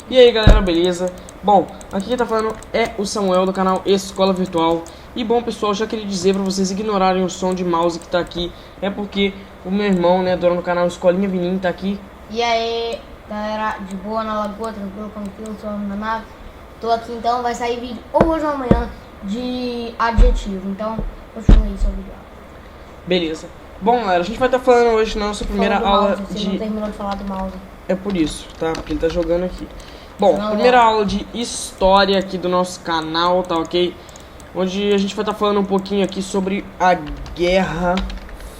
E aí galera, beleza? Bom, aqui quem tá falando é o Samuel do canal Escola Virtual. E bom pessoal, já queria dizer pra vocês ignorarem o som de mouse que tá aqui. É porque o meu irmão, né, dono do canal Escolinha Vininho, tá aqui. E aí galera, de boa na lagoa, tranquilo, tranquilo, só na nave. Tô aqui então, vai sair vídeo ou hoje ou amanhã de adjetivo. Então, continua aí seu vídeo. Beleza. Bom galera, a gente vai estar falando hoje na nossa primeira aula mouse, você não terminou de falar do mouse. É por isso, tá? Porque ele tá jogando aqui. Bom, Não, primeira aula de história aqui do nosso canal, tá ok? Onde a gente vai estar falando um pouquinho aqui sobre a Guerra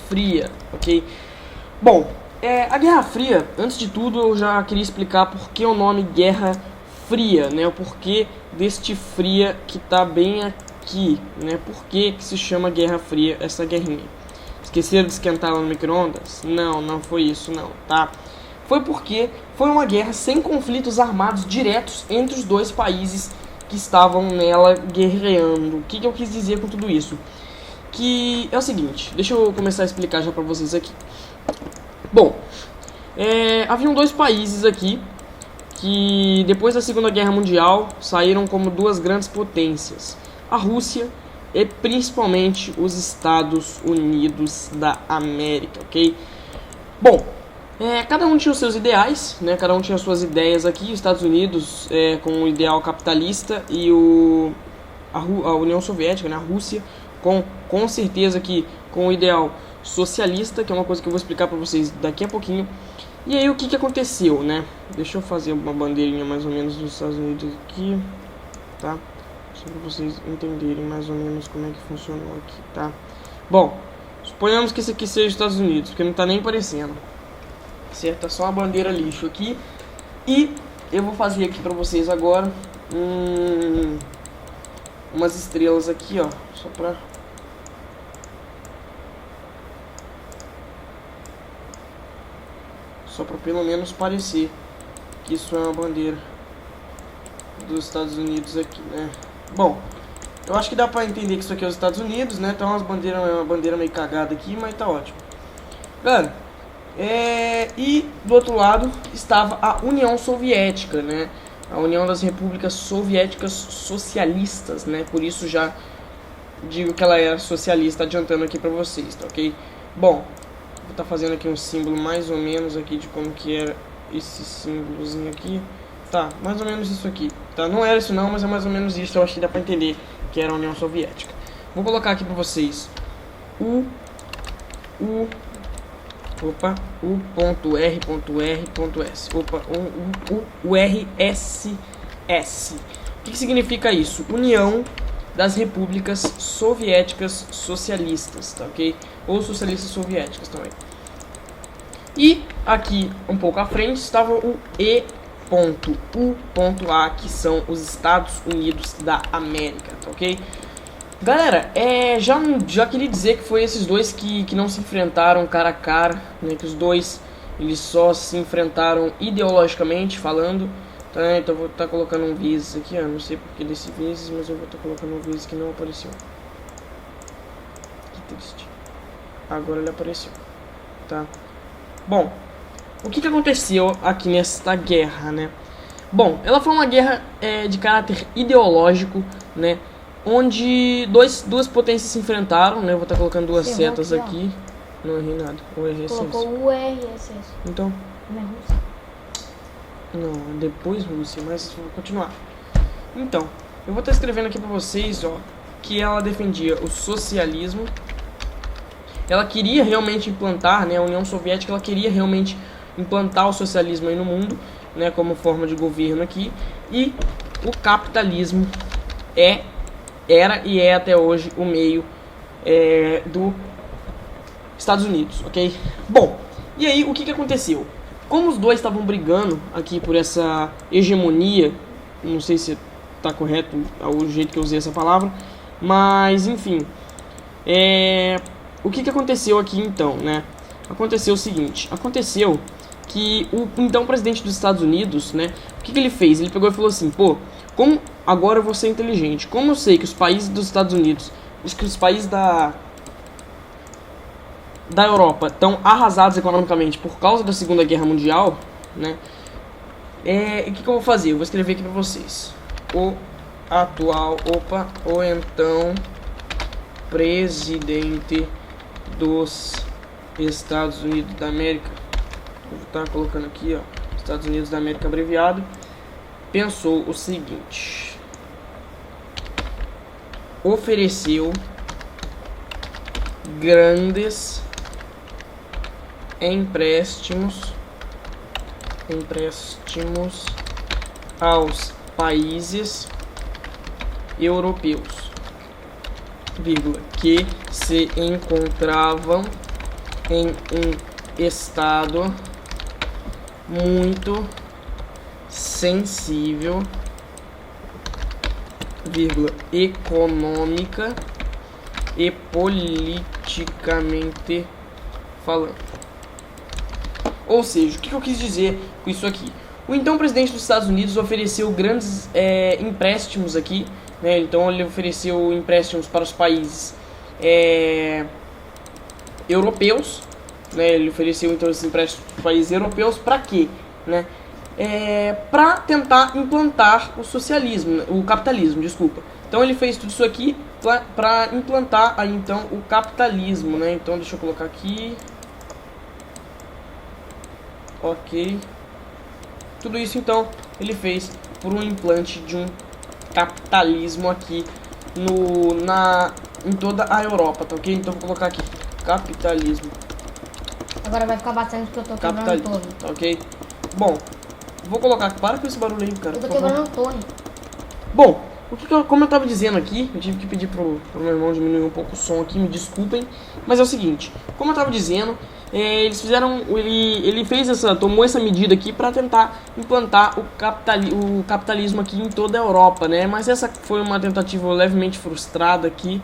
Fria, ok? Bom, a Guerra Fria, antes de tudo eu já queria explicar por que o nome Guerra Fria, né? O porquê deste fria que tá bem aqui, né? Por que se chama Guerra Fria essa guerrinha? Esqueceram de esquentar ela no micro-ondas? Não, não foi isso não, tá? Foi porque foi uma guerra sem conflitos armados diretos entre os dois países que estavam nela guerreando. O que eu quis dizer com tudo isso? Que é o seguinte, deixa eu começar a explicar já pra vocês aqui. Bom, haviam dois países aqui que depois da Segunda Guerra Mundial saíram como duas grandes potências. A Rússia e principalmente os Estados Unidos da América, ok? Bom, cada um tinha os seus ideais, né? Cada um tinha as suas ideias aqui. Os Estados Unidos com o ideal capitalista e a União Soviética, né? A Rússia, com certeza que com o ideal socialista, que é uma coisa que eu vou explicar pra vocês daqui a pouquinho. E aí o que aconteceu, né? Deixa eu fazer uma bandeirinha mais ou menos dos Estados Unidos aqui, tá? Só pra vocês entenderem mais ou menos como é que funcionou aqui, tá? Bom, suponhamos que esse aqui seja os Estados Unidos, porque não tá nem aparecendo. Certo? Tá só uma bandeira lixo aqui. E eu vou fazer aqui pra vocês agora umas estrelas aqui, ó. Só pra pelo menos parecer que isso é uma bandeira dos Estados Unidos aqui, né? Bom, eu acho que dá pra entender que isso aqui é os Estados Unidos, né? Tá uma bandeira meio cagada aqui, mas tá ótimo. Galera, e do outro lado estava a União Soviética, né? A União das Repúblicas Soviéticas Socialistas, né? Por isso já digo que ela era socialista, adiantando aqui pra vocês, tá ok? Bom, vou estar fazendo aqui um símbolo mais ou menos aqui de como que era esse símbolozinho aqui. Tá, mais ou menos isso aqui, tá? Não era isso não, mas é mais ou menos isso. Eu acho que dá pra entender que era a União Soviética. Vou colocar aqui pra vocês U.R.R.S. Opa, URSS. O que significa isso? União das Repúblicas Soviéticas Socialistas, tá ok? Ou Socialistas Soviéticas também. E aqui, um pouco à frente, estava o E.U.A, que são os Estados Unidos da América, tá ok? Galera, já queria dizer que foi esses dois que não se enfrentaram cara a cara, né? Que os dois, eles só se enfrentaram ideologicamente falando, tá? Então eu vou estar colocando um vezes aqui, ó, não sei porque desse vezes, mas eu vou estar colocando um vezes que não apareceu. Que triste. Agora ele apareceu, tá? Bom, o que aconteceu aqui nesta guerra, né? Bom, ela foi uma guerra de caráter ideológico, né? Onde duas potências se enfrentaram, né? Eu vou estar colocando duas setas aqui. Não errei nada. Colocou o URSS. Então? Não é Rússia? Não, depois Rússia, mas vou continuar. Então, eu vou estar escrevendo aqui pra vocês, ó, que ela defendia o socialismo. Ela queria realmente implantar, né? A União Soviética, ela queria realmente implantar o socialismo aí no mundo, né? Como forma de governo aqui. E o capitalismo era e é até hoje o meio do Estados Unidos, ok? Bom, e aí o que aconteceu? Como os dois estavam brigando aqui por essa hegemonia, não sei se tá correto o jeito que eu usei essa palavra, mas enfim, o que aconteceu aqui então, né? Aconteceu o seguinte, aconteceu que o então presidente dos Estados Unidos, né? O que ele fez? Ele pegou e falou assim, pô, como agora eu vou ser inteligente, como eu sei que os países dos Estados Unidos, que os países da Europa estão arrasados economicamente por causa da Segunda Guerra Mundial, né? o que eu vou fazer? Eu vou escrever aqui pra vocês. O então presidente dos Estados Unidos da América, vou estar colocando aqui, ó, Estados Unidos da América abreviado, pensou o seguinte: ofereceu grandes empréstimos aos países europeus, vírgula, que se encontravam em um estado muito sensível, vírgula, econômica e politicamente falando. Ou seja, o que eu quis dizer com isso aqui? O então presidente dos Estados Unidos ofereceu grandes empréstimos aqui, né? Então ele ofereceu empréstimos para os países europeus, né? Ele ofereceu então esses empréstimos para os países europeus para quê? Né? Para tentar implantar o socialismo, o capitalismo, desculpa. Então ele fez tudo isso aqui para implantar aí então o capitalismo, né? Então deixa eu colocar aqui. Ok. Tudo isso então ele fez por um implante de um capitalismo aqui em toda a Europa, tá ok? Então vou colocar aqui capitalismo. Agora vai ficar bastante que eu tô quebrando todo. Tá ok? Bom, vou colocar. Para com esse barulho aí, cara. Eu tô quebrando todo. Bom, como eu tava dizendo aqui, eu tive que pedir pro meu irmão diminuir um pouco o som aqui, me desculpem. Mas é o seguinte, como eu tava dizendo, eles fizeram, ele tomou essa medida aqui para tentar implantar o capitalismo aqui em toda a Europa, né? Mas essa foi uma tentativa levemente frustrada aqui,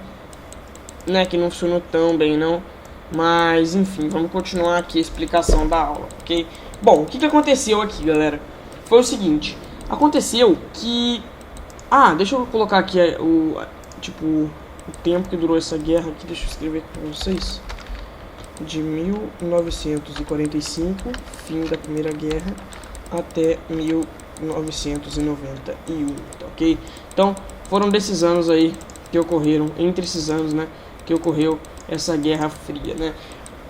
né? Que não funcionou tão bem, não. Mas enfim, vamos continuar aqui a explicação da aula, ok? Bom, o que aconteceu aqui, galera? Foi o seguinte, aconteceu que... deixa eu colocar aqui o tempo que durou essa guerra aqui, deixa eu escrever aqui pra vocês. De 1945, fim da Primeira Guerra, até 1991, tá ok? Então, foram desses anos aí que ocorreram, entre esses anos, né, que ocorreu essa Guerra Fria, né?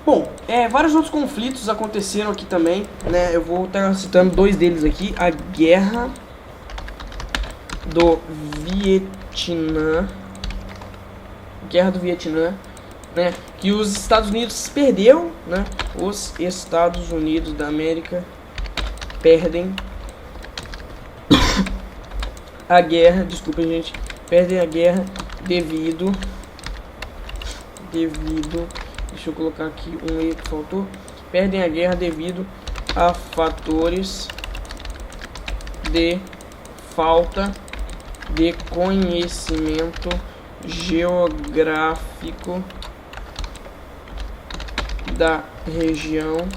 Bom, vários outros conflitos aconteceram aqui também, né? Eu vou estar citando dois deles aqui. A Guerra do Vietnã, né? Que os Estados Unidos perdeu, né? Os Estados Unidos da América perdem a guerra, desculpa, gente, perdem a guerra devido, deixa eu colocar aqui um E que faltou, perdem a guerra devido a fatores de falta de conhecimento geográfico da região.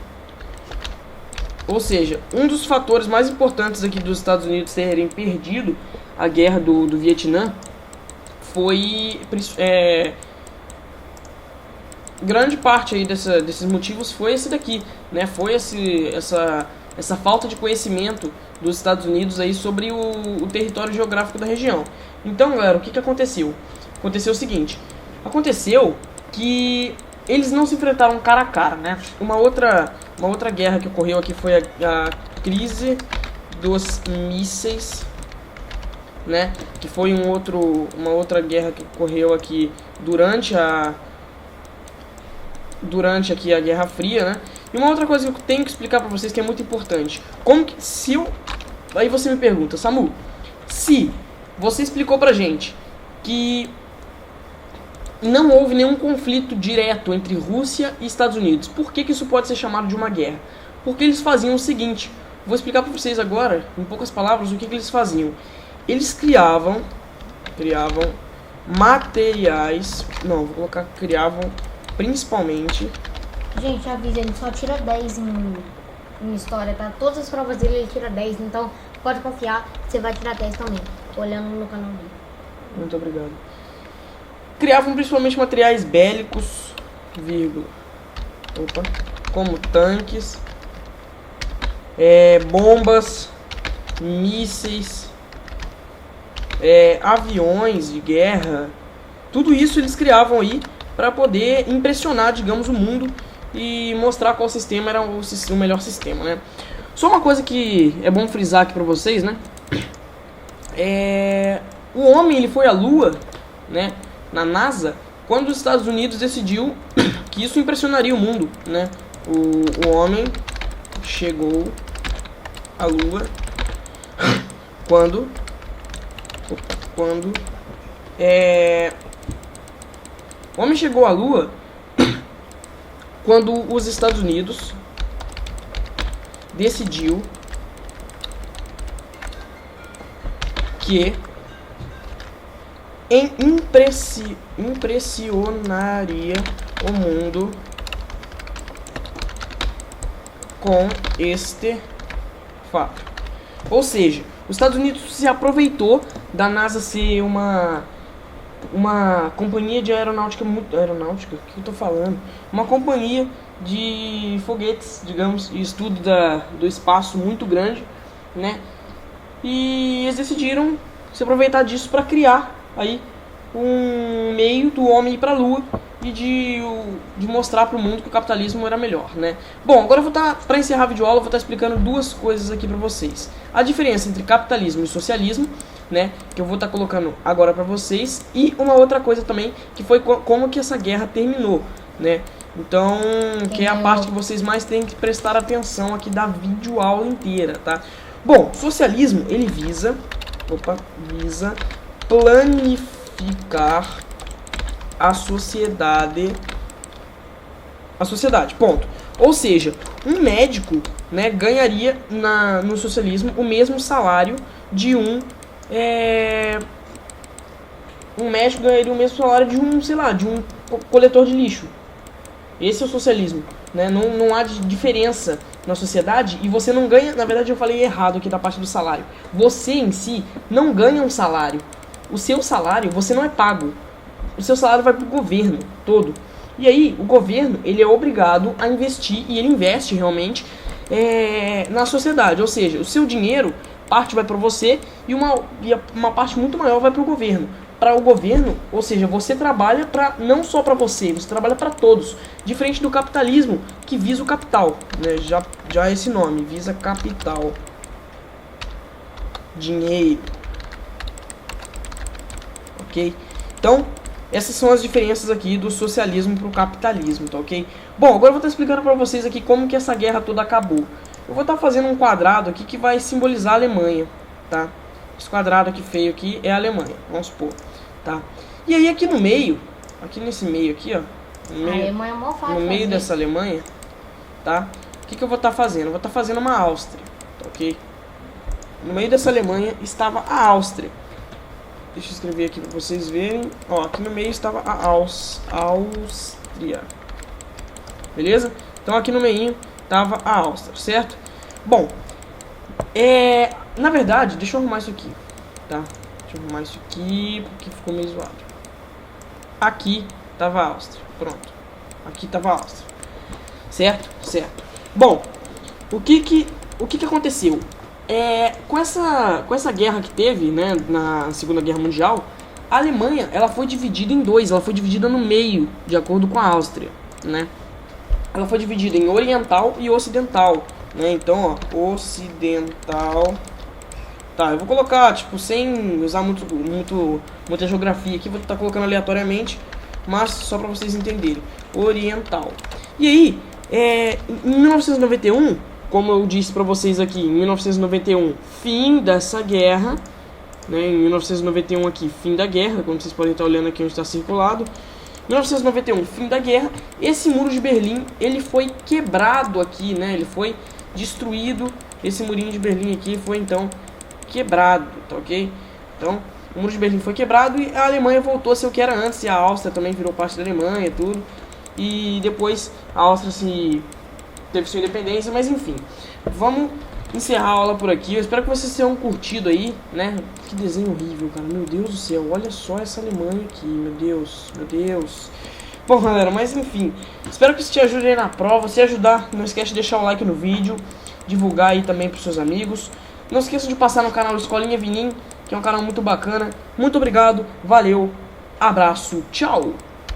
Ou seja, um dos fatores mais importantes aqui dos Estados Unidos terem perdido a guerra do Vietnã foi grande parte aí desses motivos foi esse daqui, né? Foi essa falta de conhecimento dos Estados Unidos aí sobre o território geográfico da região. Então, galera, o que aconteceu? Aconteceu o seguinte, aconteceu que eles não se enfrentaram cara a cara, né? Uma outra guerra que ocorreu aqui foi a crise dos mísseis, né? Que foi uma outra guerra que ocorreu aqui durante aqui a Guerra Fria, né? E uma outra coisa que eu tenho que explicar pra vocês que é muito importante. Aí você me pergunta, Samu, se você explicou pra gente que não houve nenhum conflito direto entre Rússia e Estados Unidos, por que isso pode ser chamado de uma guerra? Porque eles faziam o seguinte, vou explicar pra vocês agora, em poucas palavras, o que eles faziam. Eles criavam materiais, criavam principalmente... Gente, avisa, ele só tira 10 em história, tá? Todas as provas dele ele tira 10, então pode confiar, você vai tirar 10 também, olhando no canal dele. Muito obrigado. Criavam principalmente materiais bélicos, como tanques, bombas, mísseis, aviões de guerra, tudo isso eles criavam aí para poder impressionar, digamos, o mundo e mostrar qual sistema era o melhor sistema, né? Só uma coisa que é bom frisar aqui para vocês, né? O homem ele foi à Lua, né? Na NASA, quando os Estados Unidos decidiu que isso impressionaria o mundo, né? O homem chegou à Lua quando o homem chegou à Lua quando os Estados Unidos decidiu que impressionaria o mundo com este fato. Ou seja, os Estados Unidos se aproveitou da NASA ser uma companhia de aeronáutica muito... Aeronáutica? O que eu tô falando? Uma companhia de foguetes, digamos, e estudo do espaço muito grande, né? E eles decidiram se aproveitar disso para criar aí um meio do homem ir para a Lua e de mostrar para o mundo que o capitalismo era melhor, né? Bom, agora eu vou estar, para encerrar a videoaula, eu vou estar explicando duas coisas aqui para vocês. A diferença entre capitalismo e socialismo, né? Que eu vou estar colocando agora para vocês. E uma outra coisa também, que foi como que essa guerra terminou, né? Então, que é a parte que vocês mais têm que prestar atenção aqui da videoaula inteira, tá? Bom, socialismo, ele visa planificar a sociedade, ponto. Ou seja, um médico, né, ganharia no socialismo o mesmo salário de um médico ganharia o mesmo salário de um, sei lá, de um coletor de lixo. Esse é o socialismo, né? Não há diferença na sociedade e você não ganha. Na verdade, eu falei errado aqui da parte do salário. Você em si não ganha um salário. O seu salário, você não é pago. O seu salário vai para o governo todo. E aí, o governo, ele é obrigado a investir, e ele investe realmente na sociedade. Ou seja, o seu dinheiro, parte vai para você e uma parte muito maior vai para o governo. Para o governo, ou seja, você trabalha não só para você trabalha para todos. Diferente do capitalismo, que visa o capital, né? Já esse nome, visa capital. Dinheiro. Ok? Então, essas são as diferenças aqui do socialismo para o capitalismo, tá ok? Bom, agora eu vou estar explicando para vocês aqui como que essa guerra toda acabou. Eu vou estar fazendo um quadrado aqui que vai simbolizar a Alemanha, tá? Esse quadrado aqui feio aqui é a Alemanha, vamos supor, tá? E aí aqui no meio, aqui nesse meio aqui, ó, no meio dessa Alemanha, tá? O que eu vou estar fazendo? Eu vou estar fazendo uma Áustria, tá ok? No meio dessa Alemanha estava a Áustria. Deixa eu escrever aqui para vocês verem. Ó, aqui no meio estava a Áustria. Beleza? Então aqui no meio estava a Áustria, certo? Bom, na verdade, deixa eu arrumar isso aqui, tá? Deixa eu arrumar isso aqui, porque ficou meio zoado. Aqui tava a Áustria, pronto. Aqui tava a Áustria, certo? Certo. Bom, o que aconteceu? Com essa guerra que teve, né, na Segunda Guerra Mundial, a Alemanha, ela foi dividida em dois, ela foi dividida no meio, de acordo com a Áustria, né? Ela foi dividida em oriental e ocidental, né? Então, ó, ocidental. Tá, eu vou colocar, tipo, sem usar muita geografia aqui, vou estar colocando aleatoriamente, mas só para vocês entenderem. Oriental. E aí, em 1991, como eu disse para vocês aqui, em 1991, fim dessa guerra, né? Em 1991 aqui, fim da guerra, como vocês podem estar olhando aqui onde está circulado. 1991, fim da guerra. Esse muro de Berlim, ele foi quebrado aqui, né? Ele foi destruído. Esse murinho de Berlim aqui foi então quebrado, tá ok? Então, o muro de Berlim foi quebrado e a Alemanha voltou a ser o que era antes. E a Áustria também virou parte da Alemanha, tudo. E depois a Áustria teve sua independência, mas enfim. Vamos encerrar a aula por aqui. Eu espero que vocês tenham curtido aí, né? Que desenho horrível, cara. Meu Deus do céu, olha só essa Alemanha aqui. Meu Deus, meu Deus. Bom, galera, mas enfim. Espero que isso te ajude aí na prova. Se ajudar, não esquece de deixar o like no vídeo. Divulgar aí também pros seus amigos. Não esqueça de passar no canal Escolinha Vinim, que é um canal muito bacana. Muito obrigado, valeu, abraço, tchau!